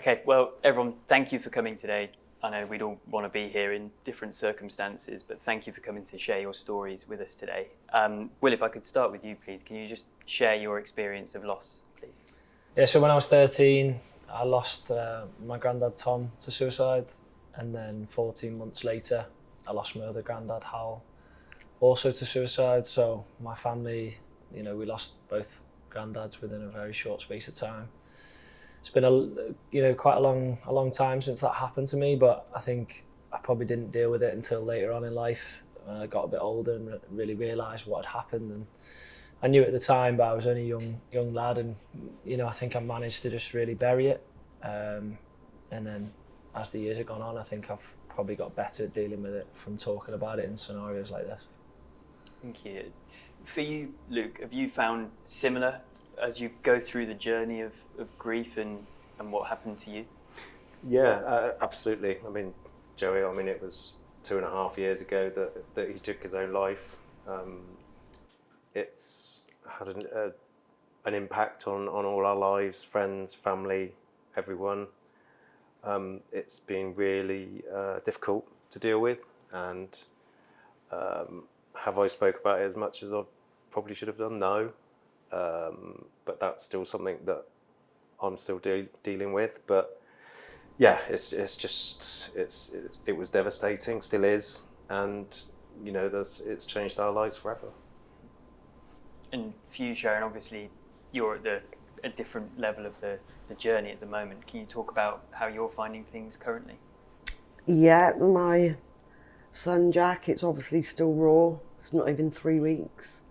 Okay, well, everyone, thank you for coming today. I know we'd all want to be here in different circumstances, but thank you for coming to share your stories with us today. Will, if I could start with you, please, can you just share your experience of loss, please? Yeah, so when I was 13, I lost my granddad Tom to suicide, and then 14 months later, I lost my other granddad Hal, also to suicide. So my family, we lost both granddads within a very short space of time. It's been quite a long time since that happened to me, but I think I probably didn't deal with it until later on in life when I got a bit older and really realised what had happened. And I knew at the time, but I was only a young lad, and I think I managed to just really bury it. And then as the years have gone on, I think I've probably got better at dealing with it from talking about it in scenarios like this. Thank you. For you, Luke, have you found similar as you go through the journey of grief and what happened to you? Yeah, absolutely. I mean, Joey, it was 2.5 years ago that he took his own life. It's had an impact on all our lives, friends, family, everyone. It's been really difficult to deal with, and have I spoke about it as much as I probably should have done? No. But that's still something that I'm still dealing with. But yeah, it was devastating, still is, and it's changed our lives forever. And for you, Sharon, obviously you're at a different level of the journey at the moment. Can you talk about how you're finding things currently? Yeah, my son Jack, it's obviously still raw. It's not even 3 weeks.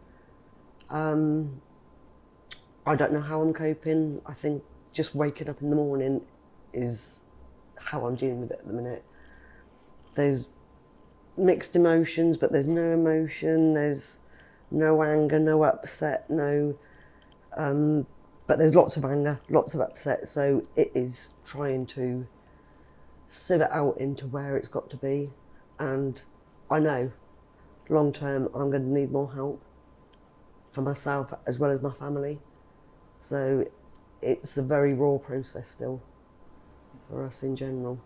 I don't know how I'm coping. I think just waking up in the morning is how I'm dealing with it at the minute. There's mixed emotions, but there's no emotion. There's no anger, no upset, but there's lots of anger, lots of upset. So it is trying to sieve it out into where it's got to be. And I know long term I'm going to need more help for myself as well as my family. So it's a very raw process still for us in general.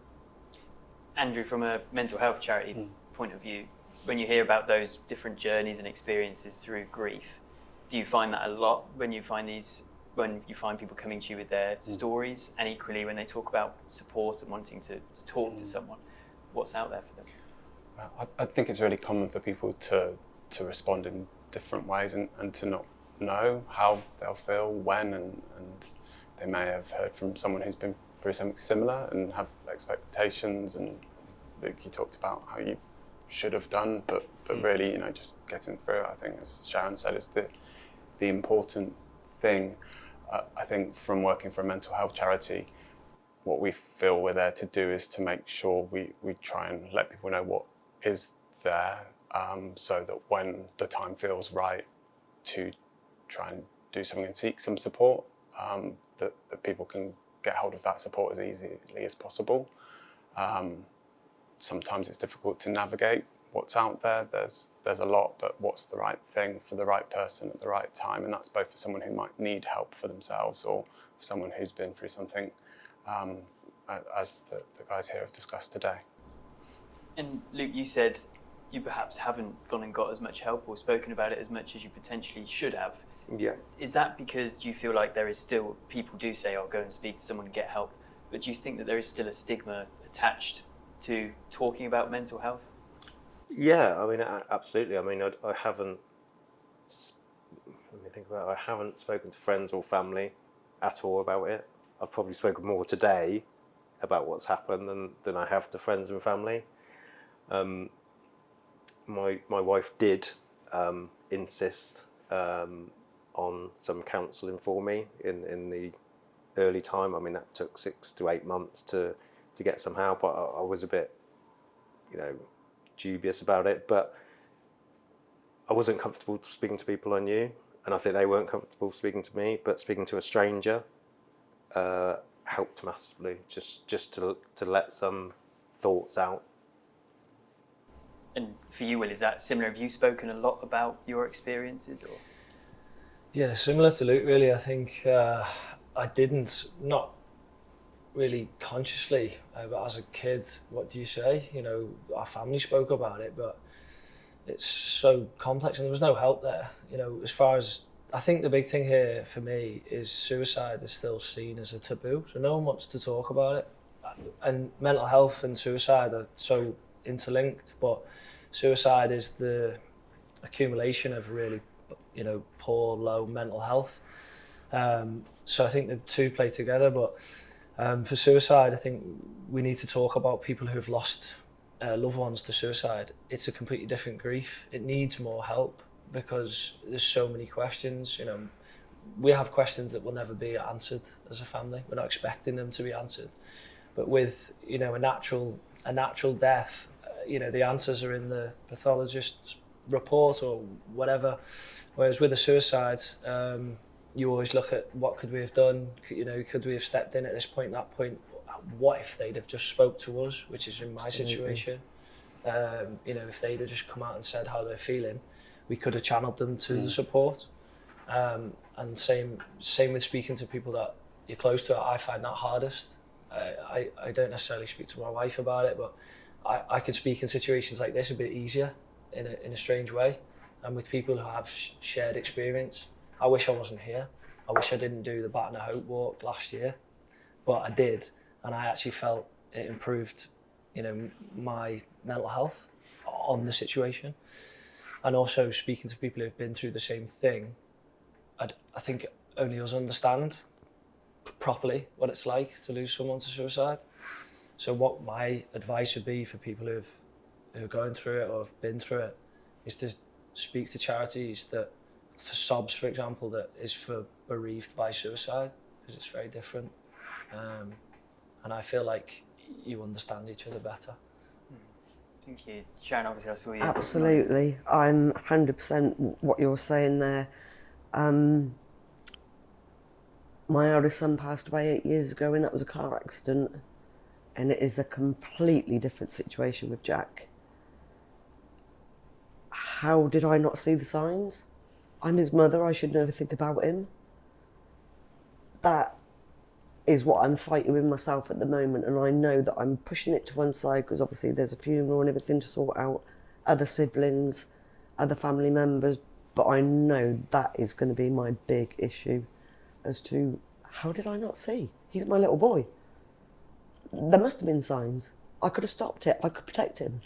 Andrew, from a mental health charity point of view, when you hear about those different journeys and experiences through grief, do you find that a lot when you find people coming to you with their stories, and equally when they talk about support and wanting to talk to someone, what's out there for them? I think it's really common for people to respond in different ways and to not know how they'll feel when, and they may have heard from someone who's been through something similar and have expectations. And Luke, you talked about how you should have done, but really, just getting through it, I think, as Sharon said, is the important thing. I think from working for a mental health charity, what we feel we're there to do is to make sure we try and let people know what is there, so that when the time feels right to try and do something and seek some support, that people can get hold of that support as easily as possible. Sometimes it's difficult to navigate what's out there. There's a lot, but what's the right thing for the right person at the right time? And that's both for someone who might need help for themselves or for someone who's been through something, as the guys here have discussed today. And Luke, you said you perhaps haven't gone and got as much help or spoken about it as much as you potentially should have. Yeah. Is that because you feel like there is still, people do say, go and speak to someone and get help, but do you think that there is still a stigma attached to talking about mental health? Yeah, absolutely. I haven't, let me think about it, I haven't spoken to friends or family at all about it. I've probably spoken more today about what's happened than I have to friends and family. My wife did insist on some counselling for me in the early time. That took 6 to 8 months to get some help. I was a bit, dubious about it, but I wasn't comfortable speaking to people I knew, and I think they weren't comfortable speaking to me. But speaking to a stranger helped massively, just to let some thoughts out. And for you, Will, is that similar? Have you spoken a lot about your experiences, or? Yeah, similar to Luke, really. I think I didn't, not really consciously, but as a kid, what do you say? You know, our family spoke about it, but it's so complex and there was no help there. You know, as far as, I think the big thing here for me is suicide is still seen as a taboo, so no one wants to talk about it. And mental health and suicide are so interlinked, but suicide is the accumulation of really, you know, poor, low mental health. So I think the two play together, but for suicide, I think we need to talk about people who have lost loved ones to suicide. It's a completely different grief. It needs more help because there's so many questions. You know, we have questions that will never be answered as a family. We're not expecting them to be answered. But with, you know, a natural death, you know, the answers are in the pathologist's report or whatever. Whereas with a suicide, you always look at what could we have done, you know, could we have stepped in at this point, that point, what if they'd have just spoke to us, which is in my situation. You know, if they'd have just come out and said how they're feeling, we could have channeled them to the support. And same with speaking to people that you're close to. I find that hardest. I don't necessarily speak to my wife about it, but I can speak in situations like this a bit easier in a strange way. And with people who have shared experience, I wish I wasn't here. I wish I didn't do the Baton of Hope walk last year, but I did. And I actually felt it improved, you know, my mental health on the situation. And also speaking to people who've been through the same thing, I think only us understand properly what it's like to lose someone to suicide. So what my advice would be for people who are going through it or have been through it is to speak to charities that, for SOBS, for example, that is for bereaved by suicide, because it's very different. And I feel like you understand each other better. Thank you. Sharon, obviously I saw you. Absolutely. I'm 100% what you're saying there. My eldest son passed away 8 years ago and that was a car accident. And it is a completely different situation with Jack. How did I not see the signs? I'm his mother, I should know everything about him. That is what I'm fighting with myself at the moment, and I know that I'm pushing it to one side because obviously there's a funeral and everything to sort out, other siblings, other family members, but I know that is going to be my big issue as to how did I not see? He's my little boy. There must have been signs. I could have stopped it, I could protect him.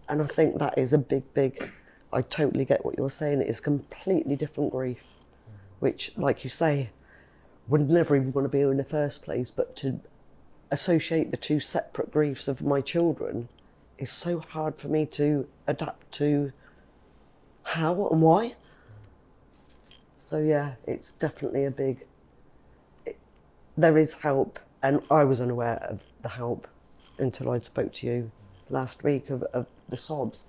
And I think that is a big, I totally get what you're saying. It is completely different grief, which, like you say, would never even want to be in the first place, but to associate the two separate griefs of my children is so hard for me to adapt to how and why. So yeah, it's definitely a big, there is help, and I was unaware of the help until I spoke to you last week of the SOBS.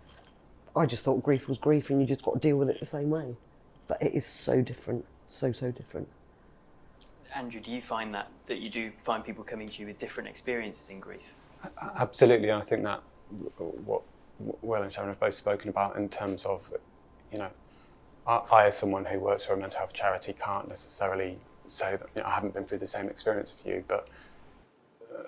I just thought grief was grief and you just got to deal with it the same way. But it is so different, so different. Andrew, do you find that you do find people coming to you with different experiences in grief? Absolutely, and I think that what Will and Sharon have both spoken about in terms of, you know, I as someone who works for a mental health charity can't necessarily say that, you know, I haven't been through the same experience of you, but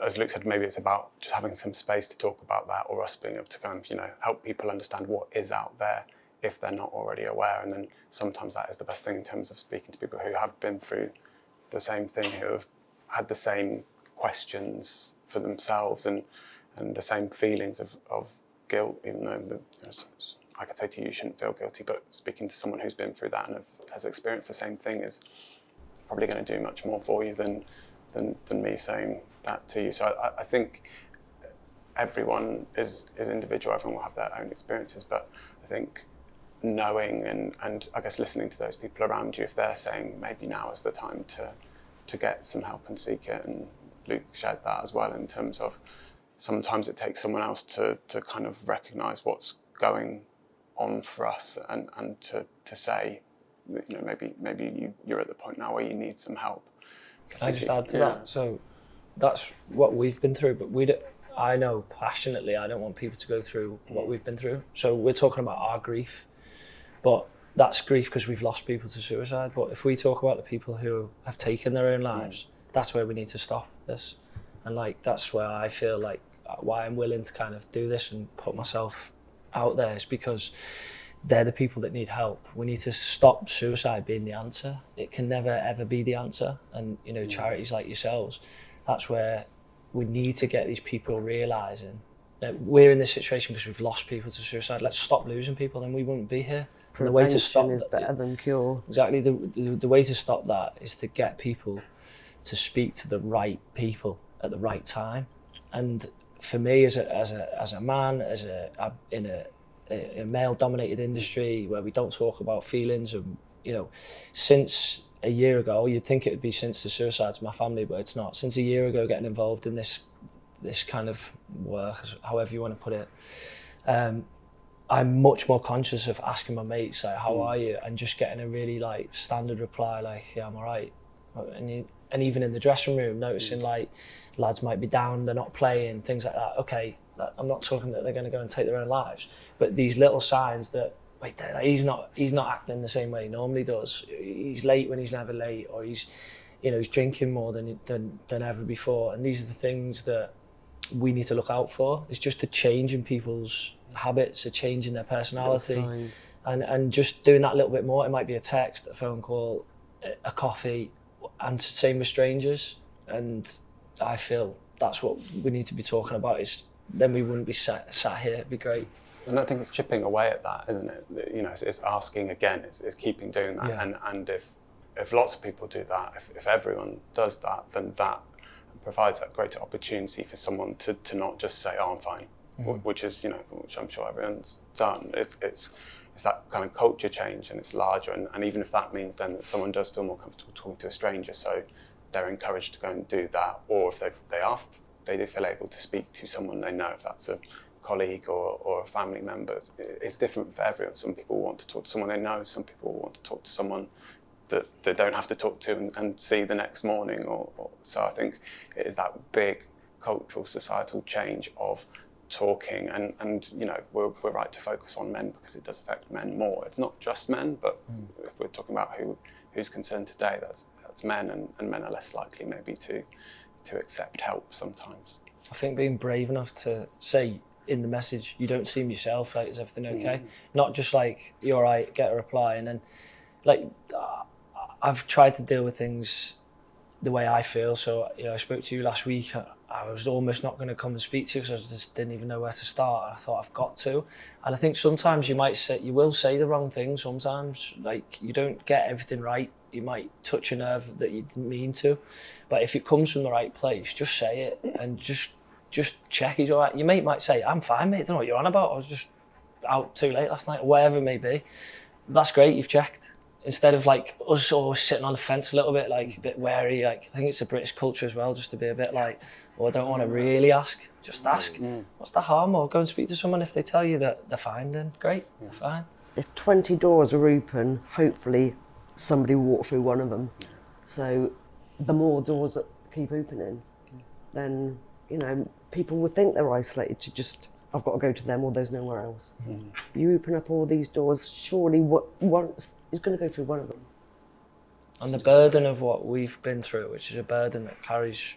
as Luke said, maybe it's about just having some space to talk about that, or us being able to kind of, you know, help people understand what is out there if they're not already aware. And then sometimes that is the best thing in terms of speaking to people who have been through the same thing, who have had the same questions for themselves and the same feelings of guilt, even though I could say to you shouldn't feel guilty, but speaking to someone who's been through that and has experienced the same thing is probably going to do much more for you than me saying that to you. So I think everyone is individual, everyone will have their own experiences, but I think knowing and I guess listening to those people around you, if they're saying maybe now is the time to get some help and seek it, and Luke shared that as well in terms of sometimes it takes someone else to kind of recognise what's going on for us and to say, you know, maybe you're at the point now where you need some help. Can I just add to that? So that's what we've been through, but I know passionately I don't want people to go through what we've been through. So we're talking about our grief, but that's grief because we've lost people to suicide. But if we talk about the people who have taken their own lives, that's where we need to stop this. And like that's where I feel like why I'm willing to kind of do this and put myself out there is because they're the people that need help. We need to stop suicide being the answer. It can never ever be the answer. And you know, charities like yourselves, that's where we need to get these people realising that we're in this situation because we've lost people to suicide. Let's stop losing people, then we wouldn't be here. And the way to stop Prevention is better than cure. Exactly. The way to stop that is to get people to speak to the right people at the right time. And for me, as a man, in a male-dominated industry where we don't talk about feelings, and you know, since a year ago, you'd think it would be since the suicides of my family, but it's not. Since a year ago, getting involved in this kind of work, however you want to put it, I'm much more conscious of asking my mates like, "How are you?" and just getting a really like standard reply like, "Yeah, I'm alright." And even in the dressing room, noticing like lads might be down, they're not playing, things like that. Okay, I'm not talking that they're going to go and take their own lives, but these little signs that wait, he's not acting the same way he normally does. He's late when he's never late, or he's drinking more than ever before. And these are the things that we need to look out for. It's just a change in people's habits, a change in their personality, and just doing that little bit more. It might be a text, a phone call, a coffee, and same with strangers. And I feel that's what we need to be talking about. Is then we wouldn't be sat here. It'd be great. And I think it's chipping away at that, isn't it? You know, it's asking again. It's keeping doing that. Yeah. And if lots of people do that, if everyone does that, then that provides that greater opportunity for someone to not just say, "Oh, I'm fine," which is, you know, which I'm sure everyone's done. It's that kind of culture change, and it's larger. And even if that means then that someone does feel more comfortable talking to a stranger, so they're encouraged to go and do that, or if they do feel able to speak to someone they know, if that's a colleague or a family member. It's different for everyone. Some people want to talk to someone they know, some people want to talk to someone that they don't have to talk to and see the next morning. So I think it is that big cultural, societal change of talking, and you know, we're right to focus on men because it does affect men more. It's not just men, but if we're talking about who's concerned today, that's men, and men are less likely maybe to accept help sometimes. I think being brave enough to say in the message, "You don't seem yourself, like, is everything okay?" Not just like, "You're all right," get a reply. And then like I've tried to deal with things the way I feel. So, you know, I spoke to you last week. I was almost not going to come and speak to you because I just didn't even know where to start. And I thought, I've got to. And I think sometimes you will say the wrong thing sometimes. Like, you don't get everything right. You might touch a nerve that you didn't mean to. But if it comes from the right place, just say it and just check he's all right. Your mate might say, "I'm fine, mate. I don't know what you're on about. I was just out too late last night," or whatever it may be. That's great, you've checked. Instead of like us always sitting on the fence a little bit, like a bit wary. Like, I think it's a British culture as well, just to be a bit like, "Oh, I don't want to really ask." Just ask. What's the harm? Or go and speak to someone. If they tell you that they're fine, then great, they're fine. If 20 doors are open, hopefully somebody will walk through one of them. So the more doors that keep opening, then, you know, people would think they're isolated to just, "I've got to go to them," or "There's nowhere else." You open up all these doors, surely once is going to go through one of them. And the burden of what we've been through, which is a burden that carries,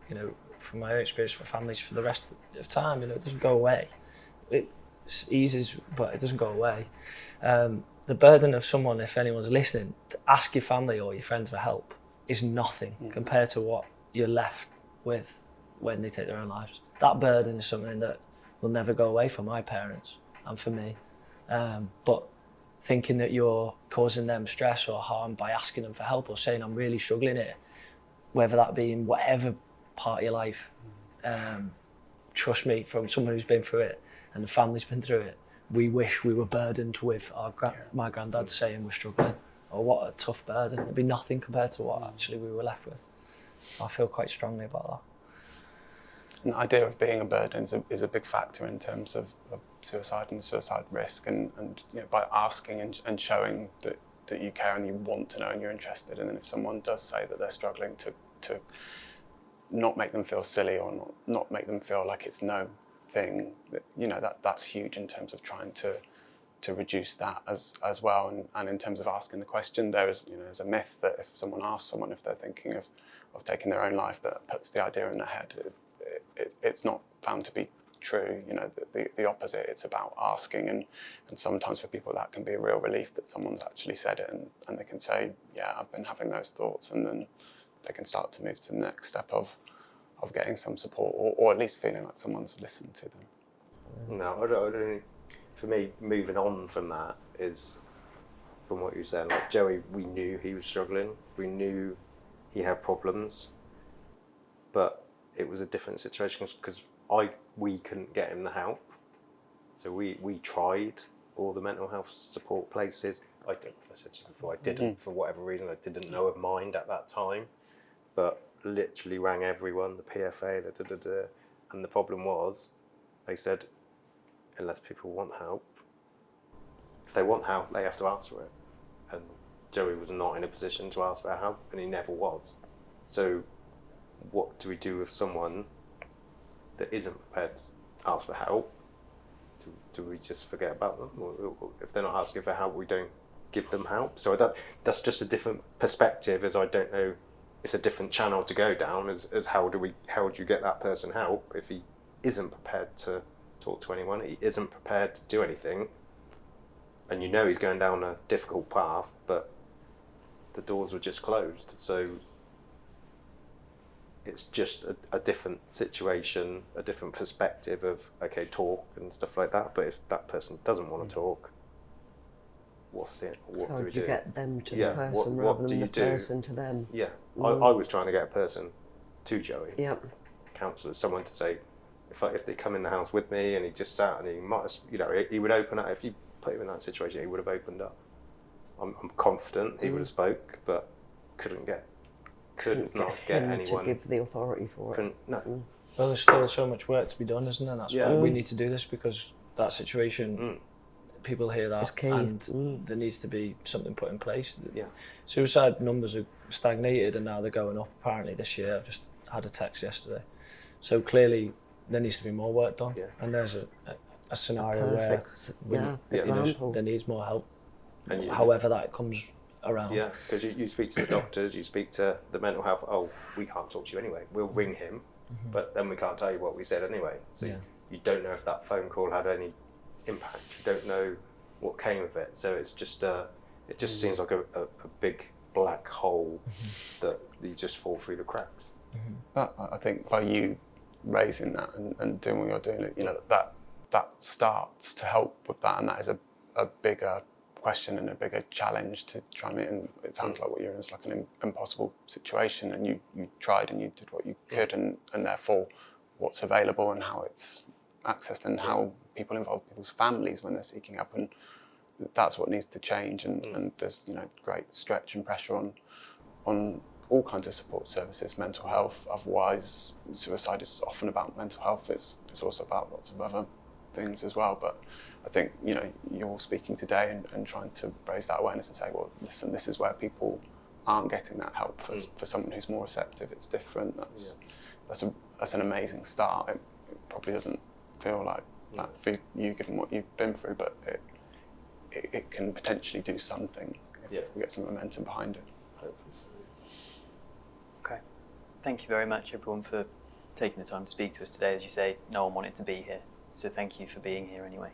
you know, from my own experience with families for the rest of time, you know, it doesn't go away. It eases, but it doesn't go away. The burden of someone, if anyone's listening, to ask your family or your friends for help is nothing compared to what you're left with when they take their own lives. That burden is something that will never go away for my parents and for me. But thinking that you're causing them stress or harm by asking them for help or saying, "I'm really struggling here," whether that be in whatever part of your life, trust me, from someone who's been through it and the family's been through it, we wish we were burdened with my granddad saying we're struggling. Or what a tough burden. It'd be nothing compared to what actually we were left with. I feel quite strongly about that. And the idea of being a burden is a big factor in terms of suicide and suicide risk, and you know, by asking and showing that you care and you want to know and you're interested, and then if someone does say that they're struggling, to not make them feel silly or not make them feel like it's no thing, you know, that's huge in terms of trying to reduce that as well. And in terms of asking the question, there's a myth that if someone asks someone if they're thinking of taking their own life, that puts the idea in their head. It's not found to be true. The opposite. It's about asking, and sometimes for people that can be a real relief that someone's actually said it, and they can say, yeah, I've been having those thoughts, and then they can start to move to the next step of getting some support, or at least feeling like someone's listened to them. No, I don't. For me, moving on from that is, from what you said, like Joey, we knew he was struggling. We knew he had problems, but it was a different situation because we couldn't get him the help. So we tried all the mental health support places. I said to you before, I didn't, for whatever reason, I didn't know of Mind at that time, but literally rang everyone, the PFA, and the problem was, they said, unless people want help, if they want help, they have to ask for it. And Joey was not in a position to ask for help, and he never was. So what do we do with someone that isn't prepared to ask for help? Do we just forget about them? Or if they're not asking for help, we don't give them help? So that's just a different perspective, as I don't know, it's a different channel to go down, as how do you get that person help if he isn't prepared to talk to anyone, he isn't prepared to do anything, and he's going down a difficult path, but the doors were just closed. So it's just a different situation, a different perspective of, okay, talk and stuff like that, but if that person doesn't want to talk, what How do we do you do? get them to Yeah, the person what rather do than you the do? person to them? Yeah, I was trying to get a person to Joey. Yep. Counsellors, someone to say, if they come in the house with me and he just sat and he might have, he would open up. If you put him in that situation, he would have opened up. I'm confident he would have spoke, but could not get him anyone to give the authority for it. No. Well, there's still so much work to be done, isn't there? That's Yeah. why we need to do this, because that situation, people hear that, It's key. and there needs to be something put in place. Yeah. Suicide numbers are stagnated, and now they're going up apparently this year. I've just had a text yesterday. So clearly there needs to be more work done, and there's a scenario Perfect, where example. there needs more help, And however that comes around. Yeah, because you speak to the doctors, you speak to the mental health. Oh, we can't talk to you anyway. We'll ring him, but then we can't tell you what we said anyway. So you don't know if that phone call had any impact. You don't know what came of it. So it's just it just seems like a big black hole that you just fall through the cracks. But I think by you raising that and doing what you're doing, that starts to help with that, and that is a bigger question and a bigger challenge to try and meet. And it sounds like what you're in is like an impossible situation, and you tried and you did what you could, and therefore what's available and how it's accessed and how people involve people's families when they're seeking help, and that's what needs to change. And there's great stretch and pressure on all kinds of support services, mental health. Otherwise, suicide is often about mental health. It's also about lots of other things as well. But I think you're speaking today and trying to raise that awareness and say, well, listen, this is where people aren't getting that help. For someone who's more receptive, it's different. That's an amazing start. It probably doesn't feel like that for you, given what you've been through, but it can potentially do something if we get some momentum behind it. Hopefully so. Okay. Thank you very much, everyone, for taking the time to speak to us today. As you say, no one wanted to be here, so thank you for being here anyway.